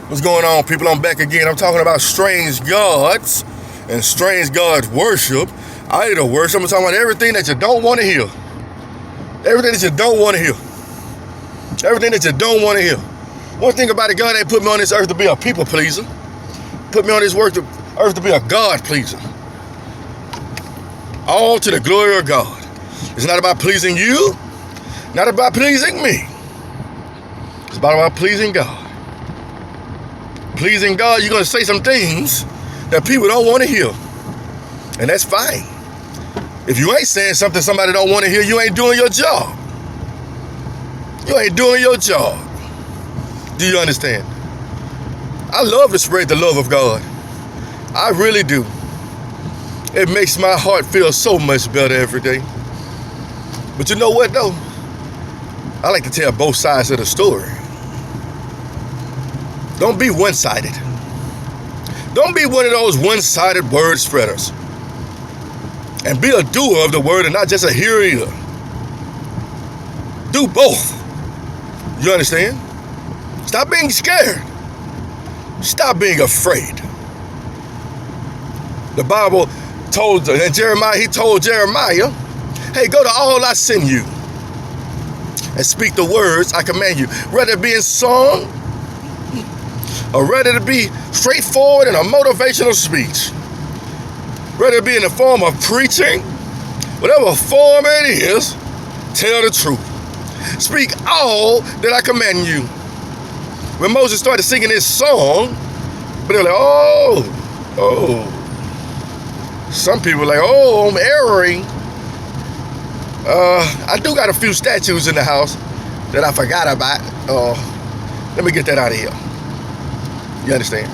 What's going on, people? I'm back again. I'm talking about strange gods and strange gods worship. Idol worship. I'm talking about everything that you don't want to hear. Everything that you don't want to hear. Everything that you don't want to hear. One thing about it, God ain't put me on this earth to be a people pleaser. Put me on this earth to be a God pleaser. All to the glory of God. It's not about pleasing you. Not about pleasing me. It's about pleasing God. Pleasing God, you're going to say some things that people don't want to hear. And that's fine. If you ain't saying something somebody don't want to hear, you ain't doing your job. You ain't doing your job. Do you understand? I love to spread the love of God. I really do. It makes my heart feel so much better every day. But you know what, though? I like to tell both sides of the story. Don't be one-sided. Don't be one of those one-sided word spreaders. And be a doer of the word and not just a hearer. Do both. You understand? Stop being scared. Stop being afraid. The Bible told, and Jeremiah, he told Jeremiah, hey, go to all I send you and speak the words I command you. Whether it be in song, or whether it be straightforward in a motivational speech, whether it be in the form of preaching, whatever form it is, tell the truth. Speak all that I command you. When Moses started singing this song, but they're like, oh. Some people are like, oh, I'm erring. I do got a few statues in the house that I forgot about. Let me get that out of here. You understand?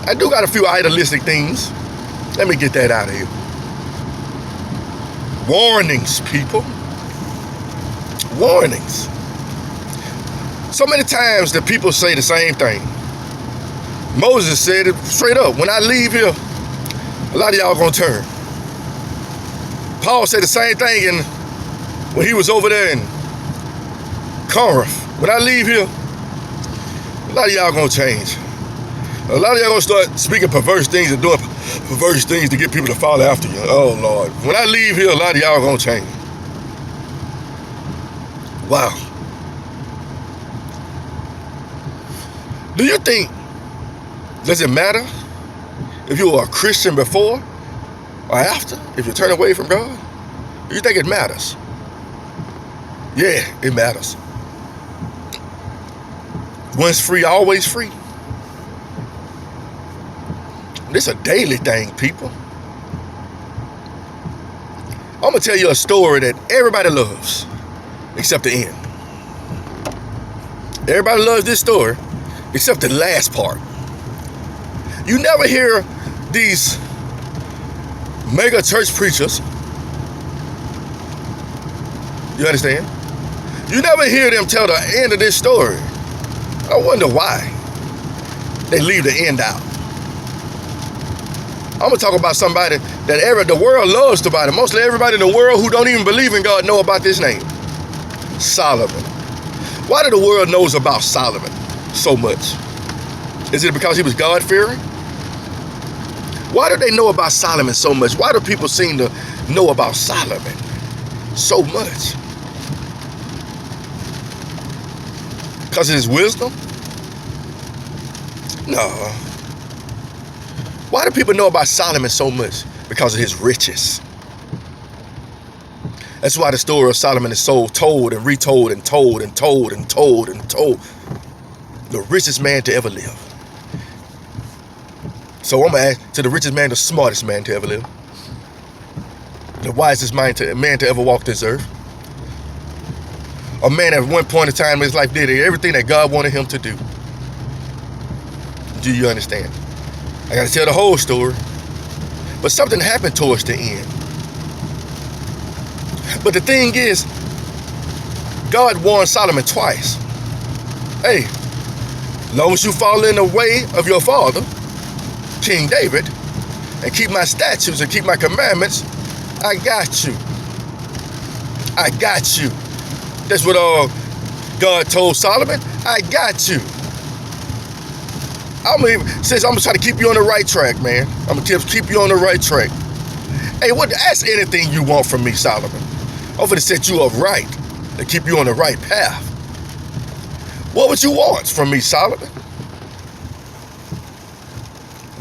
I do got a few idolistic things. Let me get that out of here. Warnings, people. Warnings. So many times the people say the same thing. Moses said it straight up. When I leave here, a lot of y'all gonna turn. Paul said the same thing when he was over there in Corinth. When I leave here, a lot of y'all gonna change. A lot of y'all gonna start speaking perverse things and doing perverse things to get people to follow after you. Oh, Lord. When I leave here, a lot of y'all gonna change. Wow. Do you think, does it matter if you were a Christian before or after, if you turn away from God? Do you think it matters? Yeah, it matters. Once free, always free. This is a daily thing, people. I'm going to tell you a story that everybody loves, except the end. Everybody loves this story, except the last part. You never hear these mega church preachers. You understand? You never hear them tell the end of this story. I wonder why they leave the end out. I'm going to talk about somebody that the world loves about it. Mostly everybody in the world who don't even believe in God know about this name. Solomon. Why do the world knows about Solomon so much? Is it because he was God-fearing? Why do they know about Solomon so much? Why do people seem to know about Solomon so much? Because of his wisdom? No. Why do people know about Solomon so much? Because of his riches. That's why the story of Solomon is so told and retold and told and told and told and told. The richest man to ever live. So I'm going to add to the richest man, the smartest man to ever live. The wisest man to ever walk this earth. A man at one point in time in his life did everything that God wanted him to do. Do you understand? I got to tell the whole story. But something happened towards the end. But the thing is, God warned Solomon twice. Hey, as long as you follow in the way of your father, King David, and keep my statutes and keep my commandments, I got you. I got you. That's what God told Solomon. I got you. Since I'm gonna try to keep you on the right track, man. I'm gonna keep you on the right track. Hey, ask anything you want from me, Solomon. I'm gonna set you up right to keep you on the right path. What would you want from me, Solomon?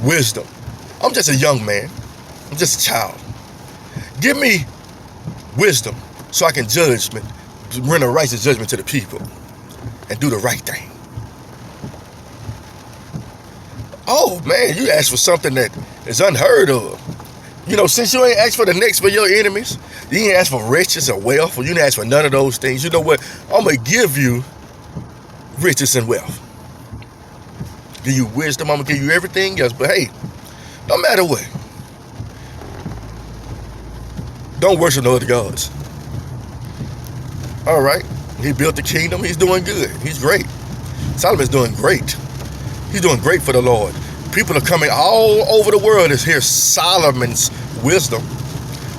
Wisdom. I'm just a young man. I'm just a child. Give me wisdom so I can render righteous judgment to the people and do the right thing. Oh, man, you asked for something that is unheard of. Since you ain't asked for the next for your enemies, you ain't asked for riches or wealth, or you didn't ask for none of those things. You know what? I'm going to give you riches and wealth. Give you wisdom. I'm going to give you everything else. But hey, no matter what, don't worship no other gods. All right. He built the kingdom. He's doing good. He's great. Solomon's doing great. He's doing great for the Lord. People are coming all over the world to hear Solomon's wisdom,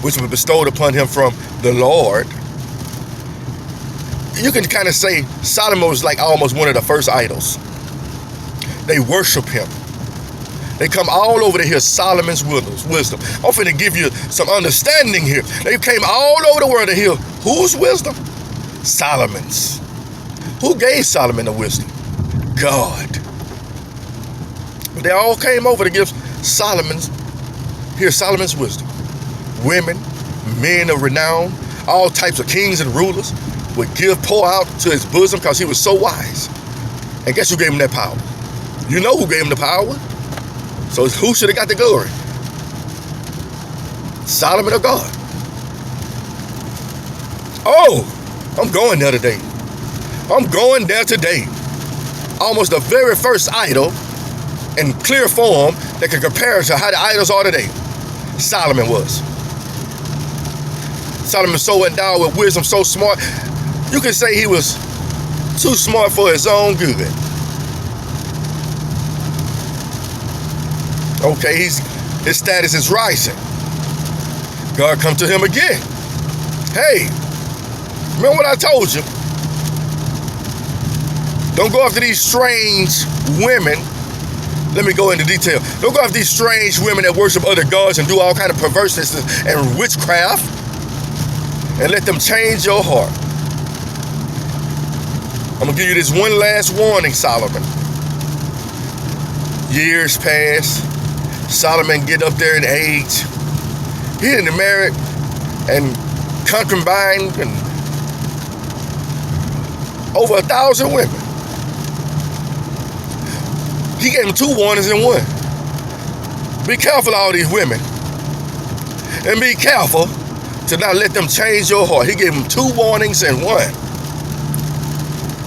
which was bestowed upon him from the Lord. You can kind of say Solomon was like almost one of the first idols. They worship him. They come all over to hear Solomon's wisdom. I'm finna give you some understanding here. They came all over the world to hear whose wisdom? Solomon's. Who gave Solomon the wisdom? God. But they all came over to hear Solomon's wisdom. Women, men of renown, all types of kings and rulers would pour out to his bosom because he was so wise. And guess who gave him that power? You know who gave him the power? So who should have got the glory? Solomon or God? Oh, I'm going there today. I'm going there today. Almost the very first idol in clear form that can compare to how the idols are today. Solomon was. Solomon so endowed with wisdom, so smart. You could say he was too smart for his own good. Okay, his status is rising. God come to him again. Hey, remember what I told you? Don't go after these strange women. Let me go into detail. Don't go after these strange women that worship other gods and do all kind of perverseness and witchcraft, and let them change your heart. I'm gonna give you this one last warning, Solomon. Years pass. Solomon get up there in age. He didn't marry and concubined and over 1,000 women. He gave him 2 warnings in one. Be careful of all these women. And be careful to not let them change your heart. He gave him 2 warnings in one.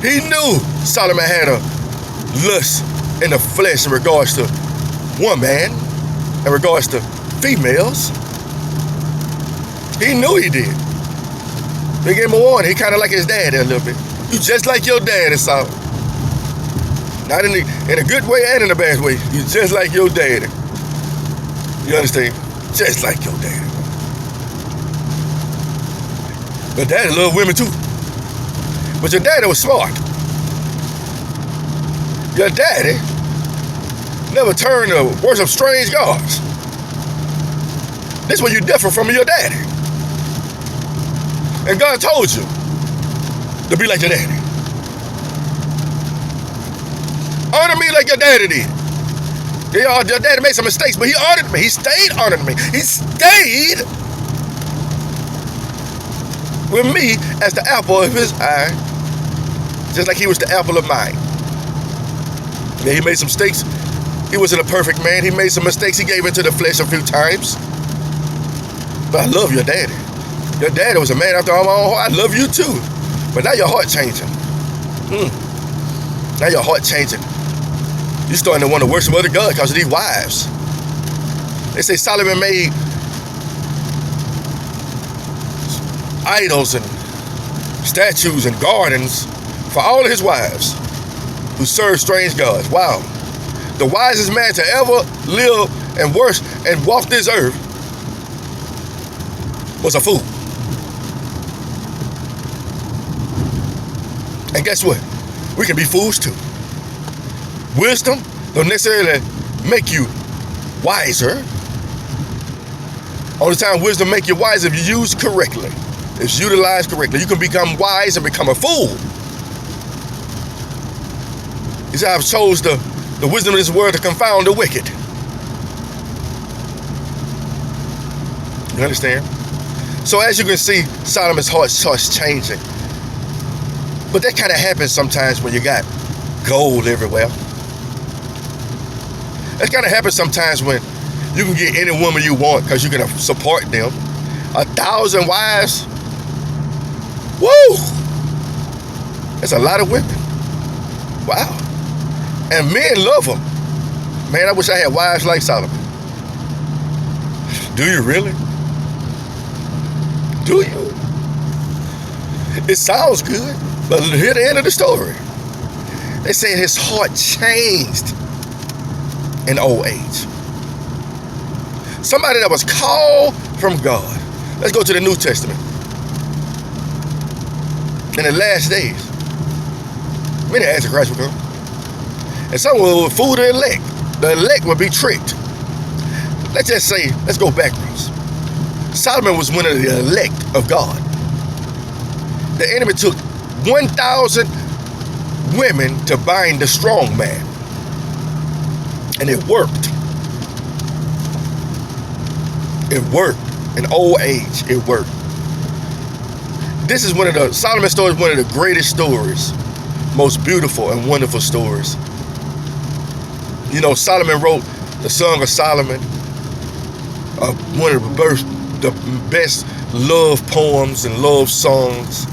He knew Solomon had a lust in the flesh in regards to woman, in regards to females. He knew he did. They gave him a warning. He kind of like his daddy a little bit. You just like your daddy, Solomon. Not in a good way and in a bad way. You just like your daddy. You understand? Just like your daddy. But daddy loved women too. But your daddy was smart. Your daddy never turned to worship strange gods. This is where you differ from your daddy. And God told you to be like your daddy. Honor me like your daddy did. Your daddy made some mistakes, but he honored me. He stayed honoring me. He stayed with me as the apple of his eye, just like he was the apple of mine. Yeah, he made some mistakes. He wasn't a perfect man. He made some mistakes. He gave into the flesh a few times. But I love your daddy. Your daddy was a man after my own heart. I love you too. But now your heart changing. Now your heart changing. You're starting to want to worship other gods because of these wives. They say Solomon made idols and statues and gardens for all of his wives who served strange gods. Wow. The wisest man to ever live and worship and walk this earth was a fool. And guess what? We can be fools too. Wisdom Don't necessarily make you wiser. Only time wisdom make you wise if you use correctly. It's utilized correctly. You can become wise and become a fool. He said, I've chose the wisdom of this world to confound the wicked. You understand? So as you can see, Solomon's heart starts changing. But that kind of happens sometimes when you got gold everywhere. That kind of happens sometimes when you can get any woman you want because you can support them. 1,000 wives. Woo! That's a lot of women. Wow. And men love them. Man, I wish I had wives like Solomon. Do you really? Do you? It sounds good, but hear the end of the story. They say his heart changed in old age. Somebody that was called from God. Let's go to the New Testament. In the last days, many antichrists will come. And some will fool the elect. The elect will be tricked. Let's just say, let's go backwards. Solomon was one of the elect of God. The enemy took 1,000 women to bind the strong man. And it worked. It worked. In old age, it worked. This is Solomon's story is one of the greatest stories, most beautiful and wonderful stories. You know, Solomon wrote the Song of Solomon, one of the best love poems and love songs